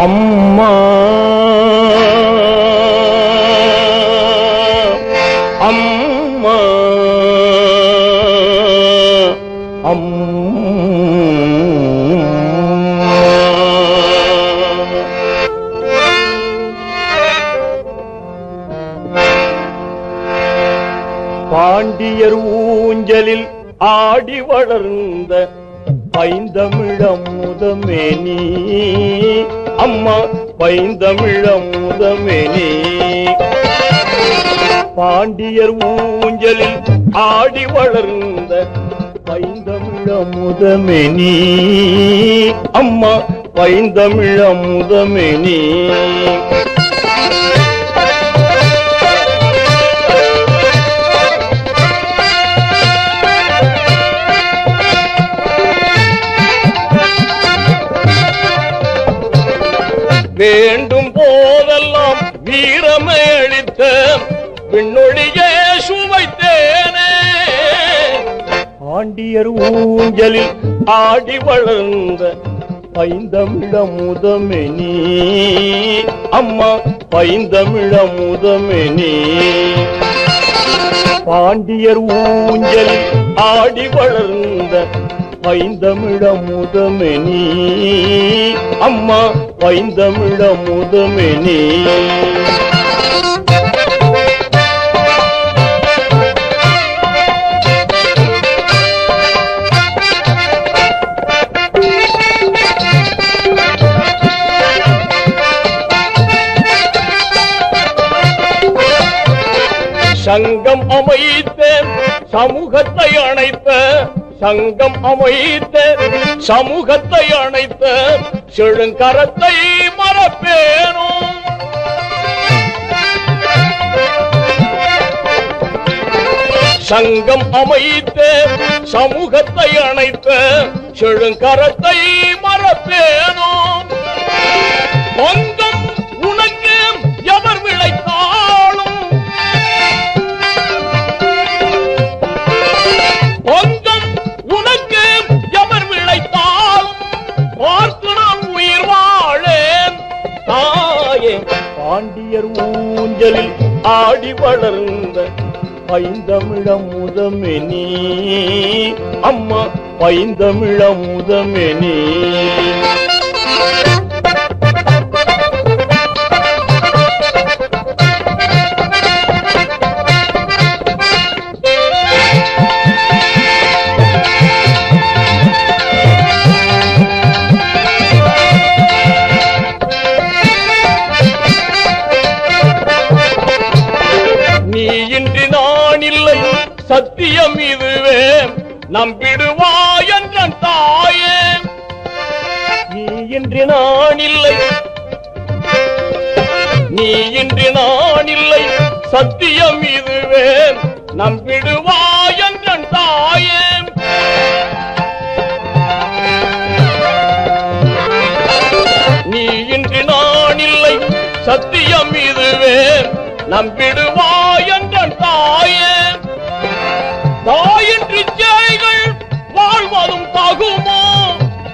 அம்மா அம்மா பாண்டியர் ஊஞ்சலில் ஆடி வளர்ந்த பைந்தமிழமுதமே நீ அம்மா, பைந்தமிழமுதமே நீ. பாண்டியர் ஊஞ்சலில் ஆடி வளர்ந்த பைந்தமிழமுதமே நீ அம்மா, பைந்தமிழமுதமே நீ. வேண்டும் போதெல்லாம் வீரமை அளித்த விண்ணொழியே சுவைத்தேனே. பாண்டியர் ஊஞ்சலில் ஆடி வளர்ந்த பைந்தமிழமுதமே நீ அம்மா, பைந்தமிழமுதமே நீ. பாண்டியர் ஊஞ்சலில் ஆடி வளர்ந்த பைந்தமிழமுதமே நீ அம்மா, பைந்தமிழமுதமே நீ. சங்கம் அமைத்த சமூகத்தை அணைத்த, சங்கம் அமைத்த சமூகத்தை அணைத்த செழுங்கரத்தை மறப்பேனோ. சங்கம் அமைத்த சமூகத்தை அணைத்த செழுங்கரத்தை மறப்பேனோ. பொங்கம் உனக்கு எவர் விளைத்தாலும், பொங்கம் உனக்கு எவர் விளைத்தாலும் பார்த்து நான் உயிர் வாழேன் தாயே. பாண்டியர் ஊஞ்சலில் ஆடி வளர்ந்த பைந்தமிழமுதமே நீ அம்மா, பைந்தமிழமுதமே நீ. சத்தியம் இதுவே நம்பிடுவாய் என்ற தாயே. நீ இன்றி நான் இல்லை, நீ இன்றி நான் இல்லை, சத்தியம் இதுவே நம்பிடுவாய் என்ற தாயே. நீ இன்றி நான் இல்லை, சத்தியம் இதுவே நம்பிடுவாய் என்ற தாயே. தாயின்றி ஜெய்கள் வாழ்வதும் தகுமோ,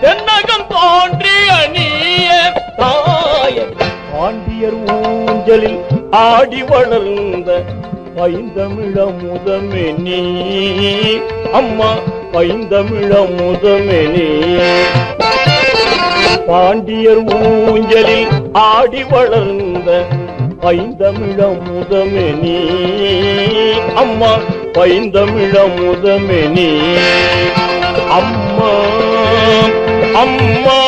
தென்னகம் தோன்றிய நீயே தாயே. பாண்டியர் ஊஞ்சலில் ஆடி வளர்ந்த பைந்தமிழமுதமே நீ அம்மா, பைந்தமிழமுதமே நீ. பாண்டியர் ஊஞ்சலில் ஆடி வளர்ந்த பைந்தமிழமுதமே நீ அம்மா, பைந்தமிழமுதமே நீ. அம்மா அம்மா